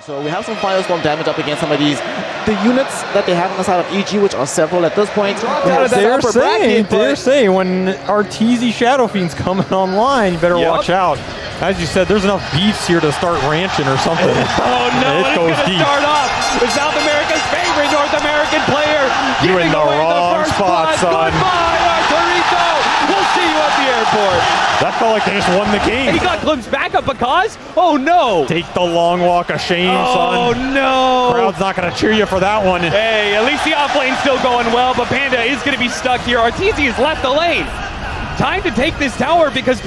So we have some Firestorm damage up against some of these. The units that they have on the side of EG, which are several at this point. They're saying when Arteezy Shadow Fiend's coming online, you better watch out. As you said, there's enough beefs here to start ranching or something. Oh no, it's going to start off with South America's favorite North American player. You're in the wrong spot, son. Goodbye, Arturito. We'll see you at the airport. That felt like they just won the game. He got glimpsed back up because, oh no. Take the long walk of shame, son. Oh no. Crowd's not going to cheer you for that one. Hey, at least the off lane's still going well, but Panda is going to be stuck here. Arteezy has left the lane. Time to take this tower because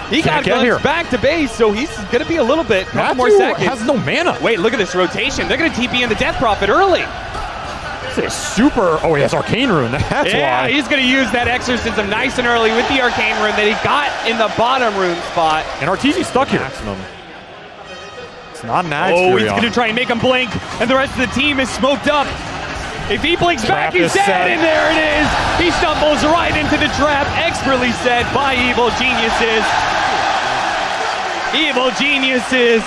he got glimpsed back to base, so he's going to be a little bit, couple more seconds. Has no mana. Wait, look at this rotation. They're going to TP in the Death Prophet early. It's super. Oh, he has Arcane Rune. That's why. Yeah, he's going to use that Exorcism nice and early with the Arcane Rune that he got in the bottom rune spot. And Arteezy's stuck here. Maximum. It's not an ad. Oh, he's going to try and make him blink, and the rest of the team is smoked up. If he blinks back, he's dead, and there it is. He stumbles right into the trap, expertly set by Evil Geniuses. Evil Geniuses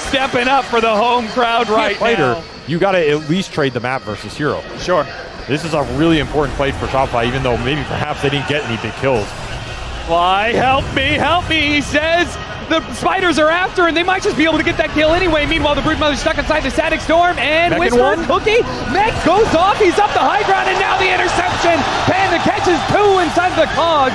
stepping up for the home crowd right now. You got to at least trade the map versus Hero. Sure. This is a really important fight for Shopify, even though maybe perhaps they didn't get any big kills. Why, help me, he says. The spiders are after, and they might just be able to get that kill anyway. Meanwhile, the Broodmother's stuck inside the Static Storm, and Whisper Cookie. Mech goes off, he's up the high ground, and now the interception. Panda catches two inside the cogs.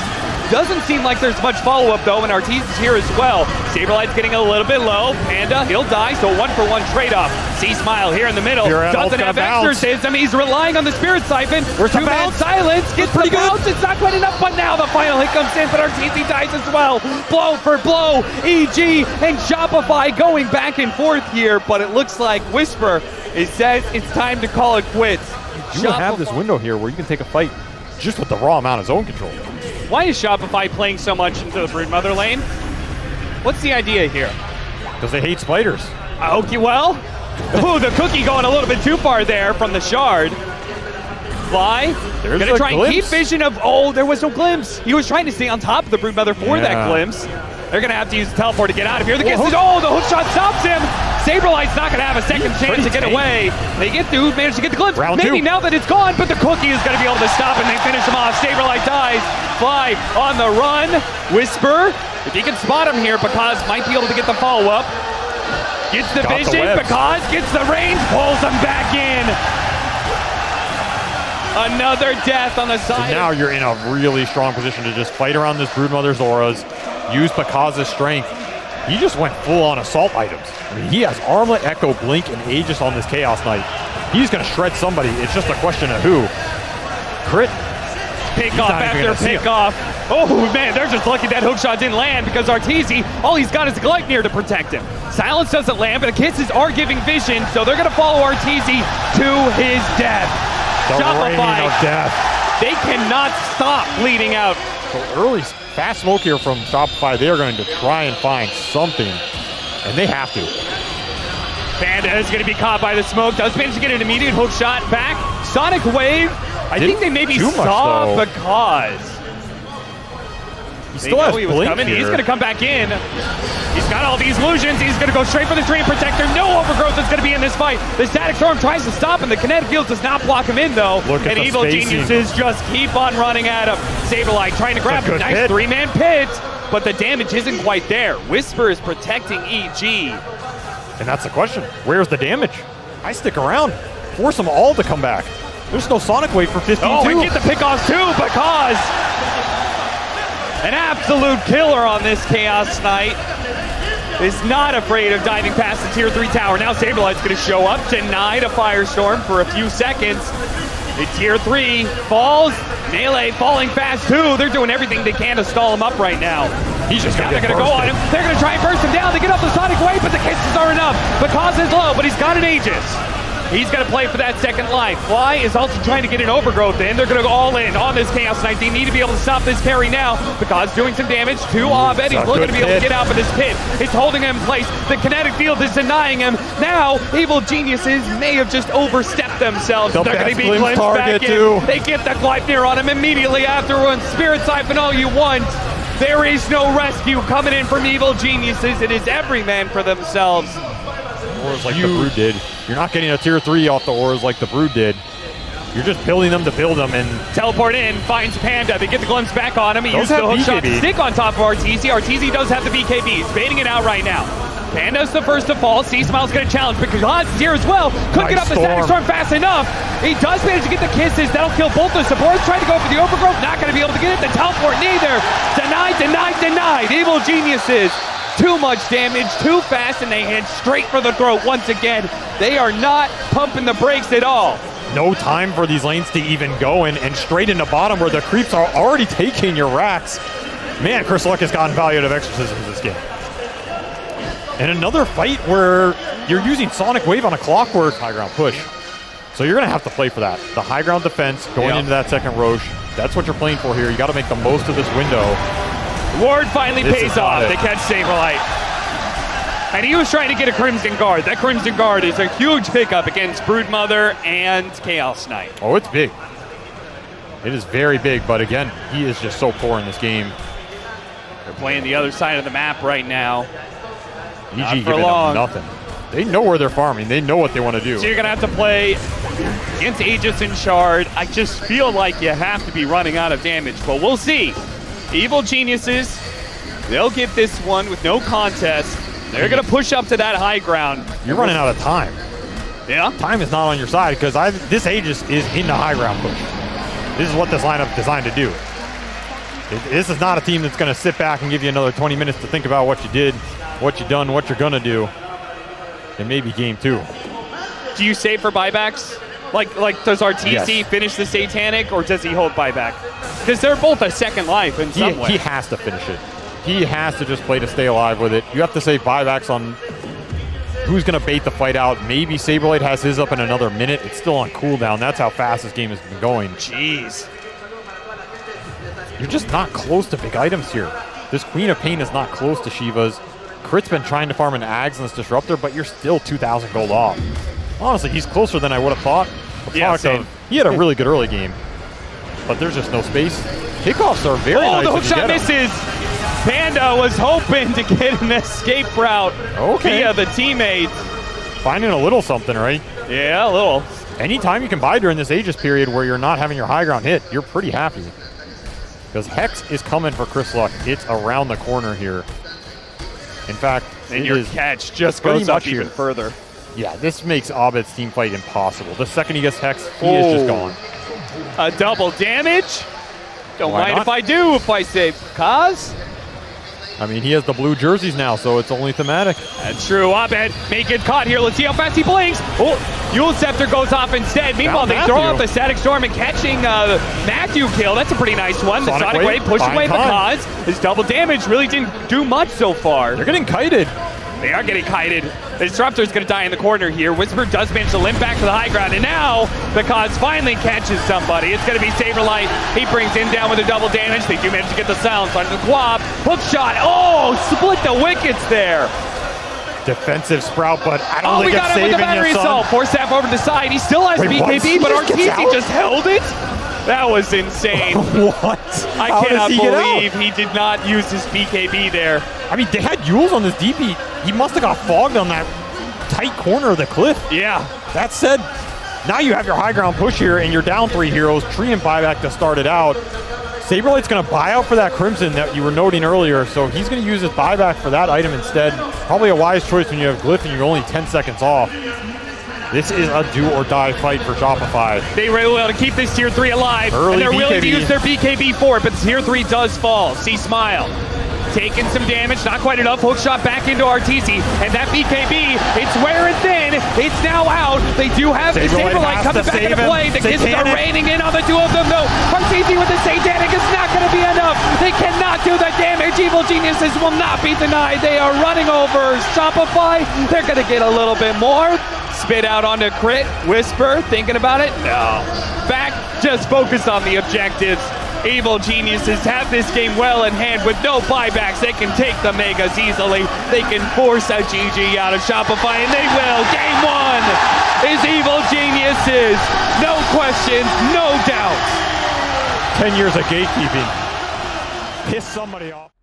Doesn't seem like there's much follow-up, though, and Arteezy's here as well. Saberlight's getting a little bit low. Panda, he'll die, so 1-for-1 trade-off. C-Smile here in the middle. Doesn't have Exorcism. He's relying on the Spirit Siphon. Two-man silence. Gets the bounce. It's not quite enough, but now the final hit comes in, but Arteezy dies as well. Blow for blow. EG and Shopify going back and forth here, but it looks like Whisper says it's time to call it quits. You have this window here where you can take a fight just with the raw amount of zone control. Why is Shopify playing so much into the Broodmother lane? What's the idea here? Because they hate spiders. Okay, well, ooh, the Cookie going a little bit too far there from the Shard. Fly, they're going to try and keep vision of, there was no glimpse. He was trying to stay on top of the Broodmother for that glimpse. They're going to have to use the teleport to get out of here. The hook shot stops him. Saberlight's not going to have a second chance to get away. They manage to get the glimpse. Maybe now that it's gone, but the Cookie is going to be able to stop and they finish him off. Saberlight dies. Fly on the run. Whisper, if he can spot him here, Because might be able to get the follow-up. Gets the vision. Because gets the range, pulls him back in. Another death on the side. So now you're in a really strong position to just fight around this Broodmother's auras, use Pakaza's strength. He just went full-on assault items. I mean, he has Armlet, Echo, Blink, and Aegis on this Chaos Knight. He's going to shred somebody. It's just a question of who. Crit. Pick-off after pick-off. Oh, man, they're just lucky that hookshot didn't land because Arteezy, all he's got is a Gleipnir to protect him. Silence doesn't land, but the kisses are giving vision, so they're going to follow Arteezy to his death. The Shopify, of death. They cannot stop bleeding out. So early fast smoke here from Shopify. They are going to try and find something, and they have to. Panda is going to be caught by the smoke. Does manage to get an immediate hook shot back. Sonic Wave. I think they maybe saw Because. He still has Blink here. He's going to come back in. He's got all these illusions. He's going to go straight for the Dream Protector. No overgrowth is going to be in this fight. The Static Storm tries to stop him. The Kinetic Field does not block him in, though. And Evil Geniuses just keep on running at him. Saberlight trying to grab a nice three-man pit, but the damage isn't quite there. Whisper is protecting EG. And that's the question. Where's the damage? I stick around. Force them all to come back. There's no Sonic Wave for 15-2. Oh, and get the pick-offs too, Because an absolute killer on this Chaos Knight. Is not afraid of diving past the tier 3 tower. Now Saberlight's going to show up, denied a Firestorm for a few seconds. The tier 3 falls. Melee falling fast too. They're doing everything they can to stall him up right now. He's just going to go on him. They're going to try and burst him down. They get up the Sonic Wave, but the kisses are enough. Because is low, but he's got an Aegis. He's going to play for that second life. Fly is also trying to get an overgrowth in. They're going to go all in on this Chaos Knight. They need to be able to stop this carry now. Because doing some damage to Abed. He's looking to be able to get out of this pit. It's holding him in place. The Kinetic Field is denying him. Now, Evil Geniuses may have just overstepped themselves. They're going to be glimpsed back in. They get the Gleipnir on him immediately afterwards. Spirit Siphon all you want. There is no rescue coming in from Evil Geniuses. It is every man for themselves. auras like the Brood did. You're not getting a tier 3 off the auras like the Brood did. You're just building them to build them, and teleport in, finds Panda. They get the glimpse back on him. He uses the hook shot to stick on top of RTZ. RTZ does have the BKB. He's baiting it out right now. Panda's the first to fall. C-Smile's going to challenge because Haas is here as well. Couldn't get up the Static Storm fast enough. He does manage to get the kisses. That'll kill both the supports. Trying to go for the overgrowth. Not going to be able to get it. The teleport neither. Denied, denied, denied. Evil Geniuses. Too much damage, too fast, and they head straight for the throat once again. They are not pumping the brakes at all. No time for these lanes to even go in, and straight into bottom where the creeps are already taking your racks. Man, Chris Luck has gotten value out of exorcisms this game. And another fight where you're using Sonic Wave on a clockwork high ground push. So you're going to have to play for that. The high ground defense going into that second Roche. That's what you're playing for here. You got to make the most of this window. Ward finally pays off. They catch Saberlight. And he was trying to get a Crimson Guard. That Crimson Guard is a huge pickup against Broodmother and Chaos Knight. Oh, it's big. It is very big, but again, he is just so poor in this game. They're playing the other side of the map right now. EG giving them nothing. They know where they're farming. They know what they want to do. So you're going to have to play against Aegis and Shard. I just feel like you have to be running out of damage, but we'll see. Evil Geniuses, they'll get this one with no contest. They're going to push up to that high ground. You're running out of time. Yeah? Time is not on your side because this Aegis is in the high ground push. This is what this lineup is designed to do. This is not a team that's going to sit back and give you another 20 minutes to think about what you did, what you done, what you're going to do. And maybe game 2. Do you save for buybacks? Like does RTC finish the Satanic, or does he hold buyback? Because they're both a second life in some way. He has to finish it. He has to just play to stay alive with it. You have to save buybacks on who's going to bait the fight out. Maybe Saberlight has his up in another minute. It's still on cooldown. That's how fast this game has been going. Jeez. You're just not close to big items here. This Queen of Pain is not close to Shiva's. Crit's been trying to farm an Ags and this Disruptor, but you're still 2,000 gold off. Honestly, he's closer than I would have thought. He had a really good early game, but there's just no space. Kickoffs are very nice. Oh, the hookshot misses. Panda was hoping to get an escape route via the teammates. Finding a little something, right? Yeah, a little. Anytime you can buy during this Aegis period where you're not having your high ground hit, you're pretty happy. Because Hex is coming for Chris Luck. It's around the corner here. In fact, and your catch just goes up even further. Yeah, this makes Abed's team fight impossible. The second he gets Hex, he is just gone. A double damage? Don't mind if I do if I save Kaz. I mean, he has the blue jerseys now, so it's only thematic. That's true. Abed may get caught here. Let's see how fast he blinks. Oh, Yule Scepter goes off instead. Meanwhile, they throw out the Static Storm and catching Matthew kill. That's a pretty nice one. The Sonic Wave pushed away Kaz. His double damage really didn't do much so far. They're getting kited. They are getting kited. The Disruptor's going to die in the corner here. Whisper does manage to limp back to the high ground, and now the Kaz finally catches somebody. It's going to be Saberlight. He brings him down with a double damage. They do manage to get the silence on the Quab. Hook shot. Oh, split the wickets there. Defensive Sprout, but I don't think it's saving you, son. Oh, we got him with the battery assault. Force Staff over to the side. He still has BKB, but RTC just held it. That was insane. What? I cannot believe he did not use his BKB there. I mean, they had Yules on this DP. He must have got fogged on that tight corner of the cliff. Yeah. That said, now you have your high ground push here, and you're down 3 heroes. Tree and buyback to start it out. Saberlight's going to buy out for that Crimson that you were noting earlier, so he's going to use his buyback for that item instead. Probably a wise choice when you have Glyph and you're only 10 seconds off. This is a do-or-die fight for Shopify. They were able to keep this Tier 3 alive, and they're willing to use their BKB for it, but Tier 3 does fall. See Smile. Taking some damage, not quite enough. Hook shot back into RTZ, and that BKB, it's wearing thin. It's now out. They do have the Saberlight coming back into play. The kisses are raining in on the two of them, though. RTZ with the Satanic is not going to be enough. They cannot do the damage. Evil Geniuses will not be denied. They are running over Shopify. They're going to get a little bit more. Spit out onto Crit. Whisper, thinking about it? No. Back, just focused on the objectives. Evil Geniuses have this game well in hand with no buybacks. They can take the Megas easily. They can force a GG out of Shopify, and they will. Game 1 is Evil Geniuses. No questions, no doubts. 10 years of gatekeeping. Piss somebody off.